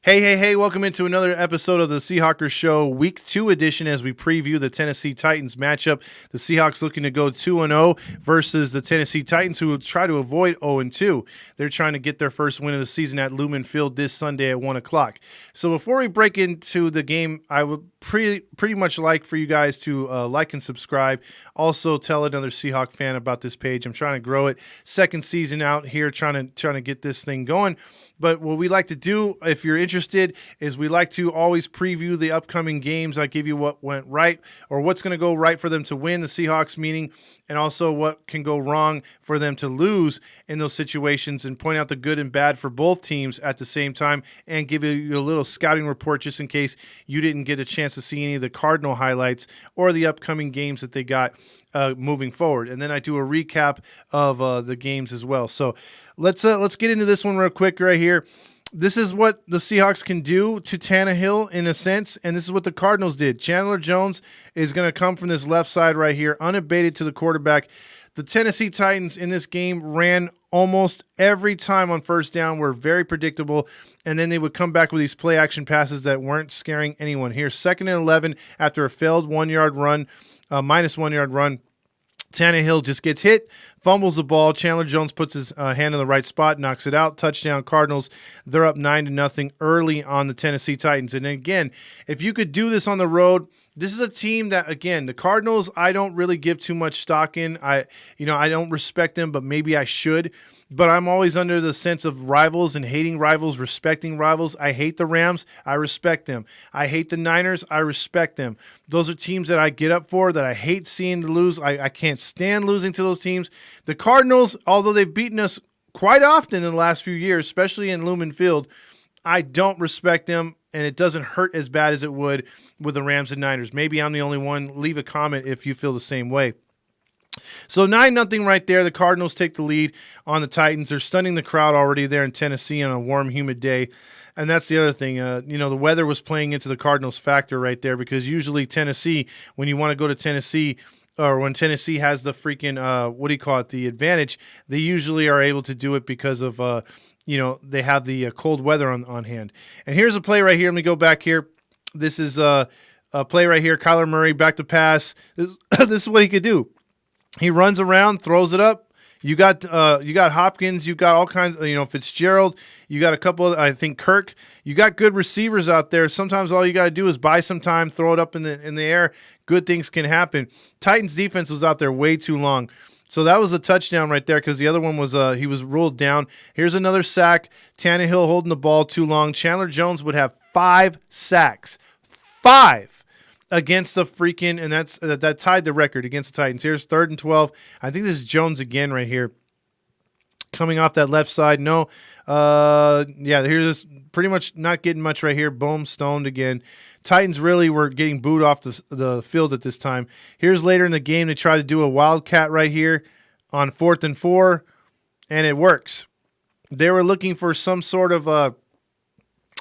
Hey, welcome into another episode of the Seahawkers Show, Week 2 edition as we preview the Tennessee Titans matchup. The Seahawks looking to go 2-0 versus the Tennessee Titans, who will try to avoid 0-2. They're trying to get their first win of the season at Lumen Field this Sunday at 1 o'clock. So before we break into the game, I would pretty much like for you guys to like and subscribe. Also tell another Seahawk fan about this page. I'm trying to grow it. Second season out here, trying to get this thing going. But what we like to do, if you're interested, is we like to always preview the upcoming games. I give you what went right or what's going to go right for them to win, the Seahawks meaning, and also what can go wrong for them to lose in those situations, and point out the good and bad for both teams at the same time, and give you a little scouting report just in case you didn't get a chance to see any of the Cardinal highlights or the upcoming games that they got moving forward. And then I do a recap of the games as well. So let's get into this one real quick right here. This is what the Seahawks can do to Tannehill in a sense, and this is what the Cardinals did. Chandler Jones is going to come from this left side right here, unabated to the quarterback. The Tennessee Titans in this game ran almost every time on first down, were very predictable, and then they would come back with these play-action passes that weren't scaring anyone. Here, 2nd and 11 after a failed minus 1 yard run. Tannehill just gets hit, fumbles the ball. Chandler Jones puts his hand in the right spot, knocks it out. Touchdown Cardinals. They're up 9-0 early on the Tennessee Titans. And again, if you could do this on the road, this is a team that, again, the Cardinals, I don't really give too much stock in. I don't respect them, but maybe I should. But I'm always under the sense of rivals and hating rivals, respecting rivals. I hate the Rams. I respect them. I hate the Niners. I respect them. Those are teams that I get up for, that I hate seeing lose. I can't stand losing to those teams. The Cardinals, although they've beaten us quite often in the last few years, especially in Lumen Field, I don't respect them, and it doesn't hurt as bad as it would with the Rams and Niners. Maybe I'm the only one. Leave a comment if you feel the same way. So 9-0 right there. The Cardinals take the lead on the Titans. They're stunning the crowd already there in Tennessee on a warm, humid day. And that's the other thing. The weather was playing into the Cardinals' factor right there, because usually Tennessee, when you want to go to Tennessee, or when Tennessee has the freaking, the advantage, they usually are able to do it because of, they have the cold weather on hand. And here's a play right here. Let me go back here. This is a play right here. Kyler Murray back to pass. This is what he could do. He runs around, throws it up. You got Hopkins. You got all kinds. Fitzgerald. You got a couple. I think Kirk. You got good receivers out there. Sometimes all you got to do is buy some time, throw it up in the air. Good things can happen. Titans defense was out there way too long. So that was a touchdown right there, because the other one was he was ruled down. Here's another sack. Tannehill holding the ball too long. Chandler Jones would have 5 sacks. 5. Against the freaking, and that tied the record against the Titans. Here's 3rd and 12. I think this is Jones again right here, coming off that left side. No, here's pretty much not getting much right here. Boom, stoned again. Titans really were getting booed off the field at this time. Here's later in the game, they try to do a wildcat right here on 4th and 4, and it works. They were looking for some sort of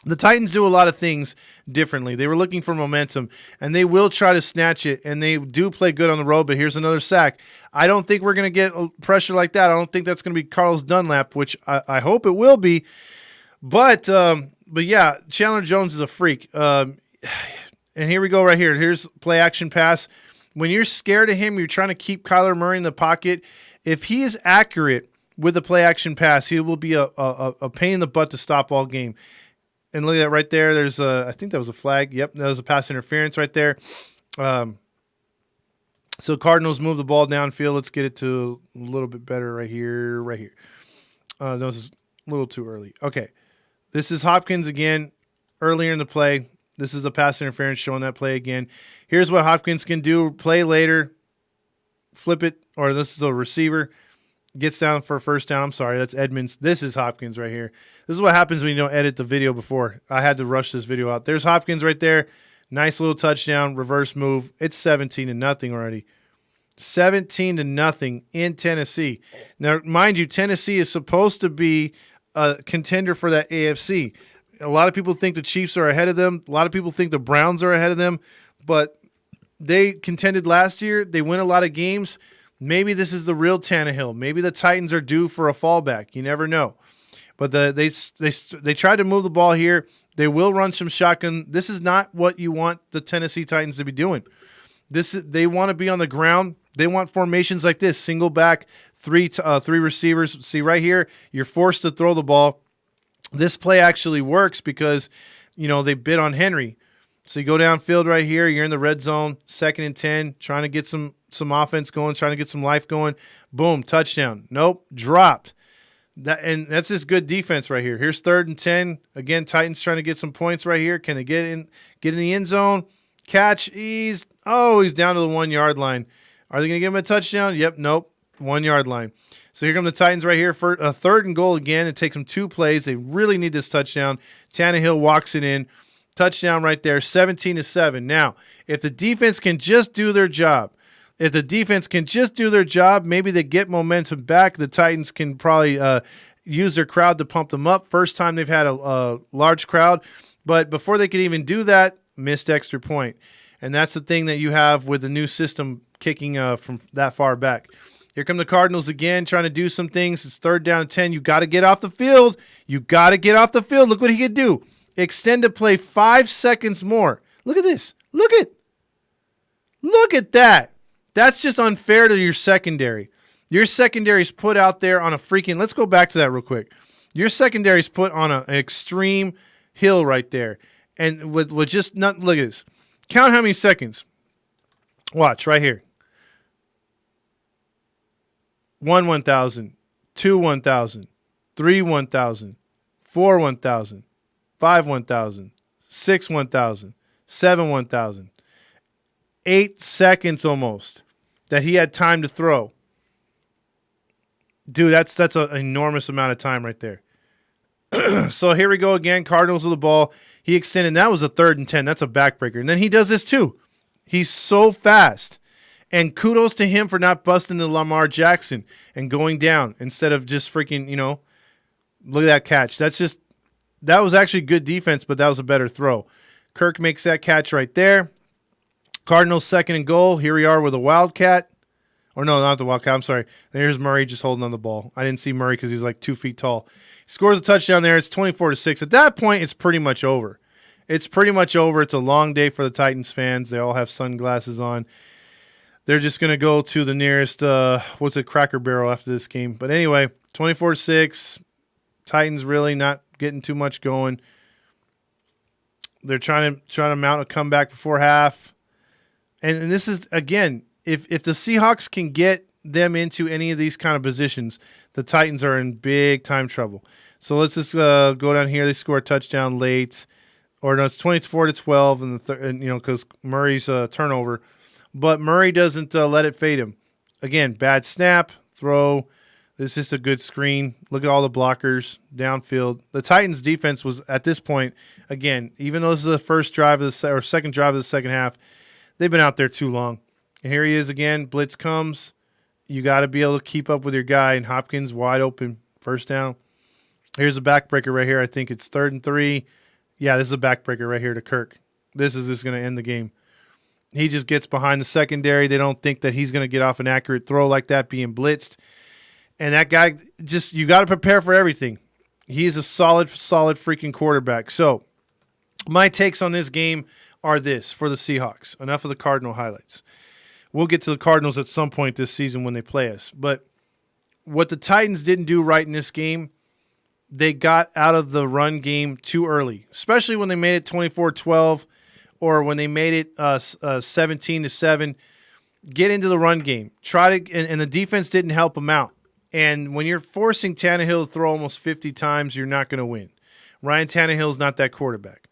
the Titans do a lot of things differently. They were looking for momentum, and they will try to snatch it, and they do play good on the road, but here's another sack. I don't think we're going to get pressure like that. I don't think that's going to be Carlos Dunlap, which I hope it will be. But yeah, Chandler Jones is a freak. And here we go right here. Here's play action pass. When you're scared of him, you're trying to keep Kyler Murray in the pocket. If he is accurate with the play action pass, he will be a pain in the butt to stop all game. And look at that right there. There's I think that was a flag. Yep, that was a pass interference right there. So Cardinals move the ball downfield. Let's get it to a little bit better right here. No, this is a little too early. Okay, this is Hopkins again earlier in the play. This is a pass interference showing that play again. Here's what Hopkins can do. Play later. Flip it, or this is a receiver. Gets down for a first down. I'm sorry, that's Edmonds. This is Hopkins right here. This is what happens when you don't edit the video before. I had to rush this video out. There's Hopkins right there. Nice little touchdown, reverse move. It's 17-0 already. 17-0 in Tennessee. Now, mind you, Tennessee is supposed to be a contender for that AFC. A lot of people think the Chiefs are ahead of them. A lot of people think the Browns are ahead of them. But they contended last year. They win a lot of games. Maybe this is the real Tannehill. Maybe the Titans are due for a fallback. You never know. But they tried to move the ball here. They will run some shotgun. This is not what you want the Tennessee Titans to be doing. They want to be on the ground. They want formations like this: single back, three receivers. See right here, you're forced to throw the ball. This play actually works because they bid on Henry. So you go downfield right here. You're in the red zone, 2nd and 10, trying to get some offense going, trying to get some life going. Boom, touchdown. Nope, dropped. That's just good defense right here. Here's 3rd and 10. Again, Titans trying to get some points right here. Can they get in the end zone? Catch. He's down to the 1 yard line. Are they going to give him a touchdown? Yep. Nope. 1 yard line. So here come the Titans right here for a 3rd and goal again. It takes them 2 plays. They really need this touchdown. Tannehill walks it in. Touchdown right there, 17-7. Now, if the defense can just do their job, maybe they get momentum back. The Titans can probably use their crowd to pump them up. First time they've had a large crowd. But before they could even do that, missed extra point. And that's the thing that you have with the new system kicking from that far back. Here come the Cardinals again, trying to do some things. It's 3rd down and 10. You got to get off the field. Look what he could do. Extend the play 5 seconds more. Look at this. Look at that. That's just unfair to your secondary. Your secondary's put out there on a freaking – let's go back to that real quick. Your secondary's put on an extreme hill right there. And with just – look at this. Count how many seconds. Watch right here. 1,000, 2 1,000, 3 1,000, 4 1,000, 5 1,000, 6 1,000, 7 1,000. 8 seconds almost that he had time to throw. Dude, that's an enormous amount of time right there. So here we go again. Cardinals with the ball. He extended. That was a 3rd and 10. That's a backbreaker. And then he does this too. He's so fast. And kudos to him for not busting the Lamar Jackson and going down instead of just freaking, look at that catch. That was actually good defense, but that was a better throw. Kirk makes that catch right there. Cardinals 2nd and goal. Here we are with a Wildcat. Or no, not the Wildcat. I'm sorry. There's Murray just holding on the ball. I didn't see Murray because he's like 2 feet tall. He scores a touchdown there. It's 24-6. At that point, it's pretty much over. It's a long day for the Titans fans. They all have sunglasses on. They're just going to go to the nearest, Cracker Barrel after this game. But anyway, 24-6. Titans really not getting too much going. They're trying to mount a comeback before half. And this is, again, if the Seahawks can get them into any of these kind of positions, the Titans are in big time trouble. So let's just go down here. They score a touchdown late. Or no, it's 24-12 because Murray's turnover. But Murray doesn't let it fade him. Again, bad snap, throw. This is just a good screen. Look at all the blockers downfield. The Titans' defense was, at this point, again, even though this is the first drive of the second drive of the second half, they've been out there too long. And here he is again. Blitz comes. You got to be able to keep up with your guy. And Hopkins wide open. First down. Here's a backbreaker right here. I think it's 3rd and 3. Yeah, this is a backbreaker right here to Kirk. This is just going to end the game. He just gets behind the secondary. They don't think that he's going to get off an accurate throw like that being blitzed. And that guy, you got to prepare for everything. He's a solid freaking quarterback. So my takes on this game are this for the Seahawks. Enough of the Cardinal highlights. We'll get to the Cardinals at some point this season when they play us. But what the Titans didn't do right in this game, they got out of the run game too early, especially when they made it 24-12 or when they made it 17-7. Get into the run game. And the defense didn't help them out. And when you're forcing Tannehill to throw almost 50 times, you're not going to win. Ryan Tannehill's not that quarterback.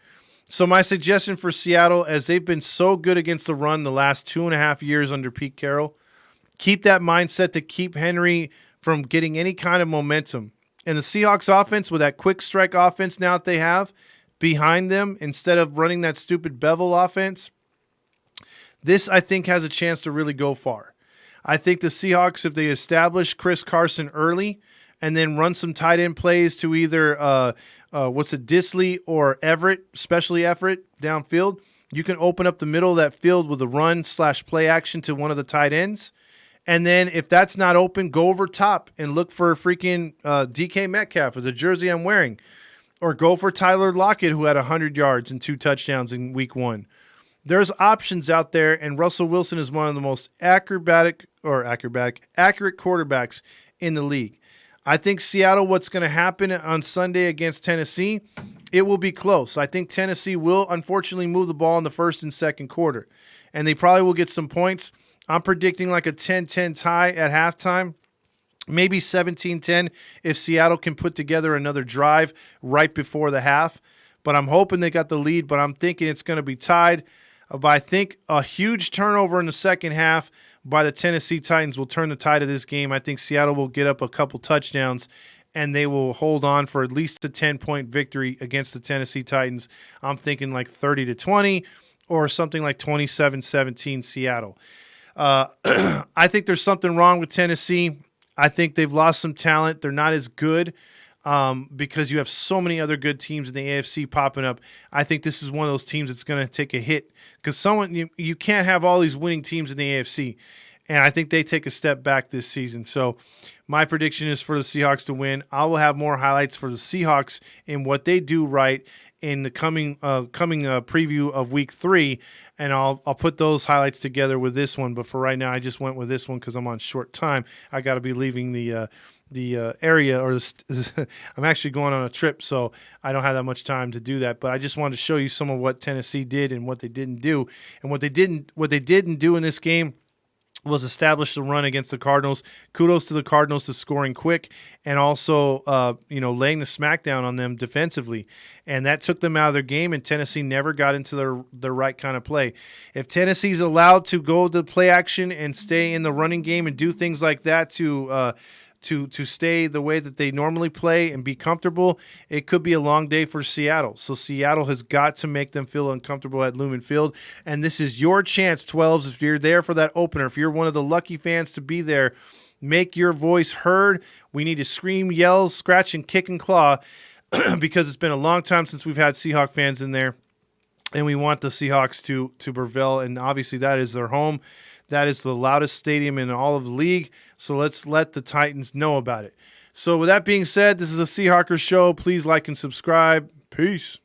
So my suggestion for Seattle, as they've been so good against the run the last 2.5 years under Pete Carroll, keep that mindset to keep Henry from getting any kind of momentum. And the Seahawks offense, with that quick strike offense now that they have behind them, instead of running that stupid bevel offense, this, I think, has a chance to really go far. I think the Seahawks, if they establish Chris Carson early and then run some tight end plays to either Disley or Everett, especially Everett downfield, you can open up the middle of that field with a run/play action to one of the tight ends. And then if that's not open, go over top and look for freaking DK Metcalf as a jersey I'm wearing. Or go for Tyler Lockett, who had 100 yards and 2 touchdowns in week 1. There's options out there, and Russell Wilson is one of the most accurate quarterbacks in the league. I think Seattle, what's going to happen on Sunday against Tennessee, it will be close. I think Tennessee will unfortunately move the ball in the first and second quarter, and they probably will get some points. I'm predicting like a 10-10 tie at halftime. Maybe 17-10 if Seattle can put together another drive right before the half. But I'm hoping they got the lead, but I'm thinking it's going to be tied. But I think a huge turnover in the second half by the Tennessee Titans will turn the tide of this game. I think Seattle will get up a couple touchdowns, and they will hold on for at least a 10-point victory against the Tennessee Titans. I'm thinking like 30-20 or something like 27-17 Seattle. I think there's something wrong with Tennessee. I think they've lost some talent. They're not as good because you have so many other good teams in the AFC popping up. I think this is one of those teams that's going to take a hit because you can't have all these winning teams in the AFC, and I think they take a step back this season. So my prediction is for the Seahawks to win. I will have more highlights for the Seahawks in what they do right in the coming preview of Week 3, and I'll put those highlights together with this one. But for right now, I just went with this one because I'm on short time. I got to be leaving the area, or I'm actually going on a trip, so I don't have that much time to do that. But I just wanted to show you some of what Tennessee did and what they didn't do, and what they didn't do in this game was establish the run against the Cardinals. Kudos to the Cardinals to scoring quick and also, laying the smackdown on them defensively. And that took them out of their game, and Tennessee never got into their right kind of play. If Tennessee's allowed to go to play action and stay in the running game and do things like that to stay the way that they normally play and be comfortable, it could be a long day for Seattle. So Seattle has got to make them feel uncomfortable at Lumen Field. And this is your chance, 12s, if you're there for that opener. If you're one of the lucky fans to be there, make your voice heard. We need to scream, yell, scratch, and kick and claw because it's been a long time since we've had Seahawk fans in there. And we want the Seahawks to prevail. And obviously that is their home. That is the loudest stadium in all of the league. So let's let the Titans know about it. So with that being said, this is a Seahawkers show. Please like and subscribe. Peace.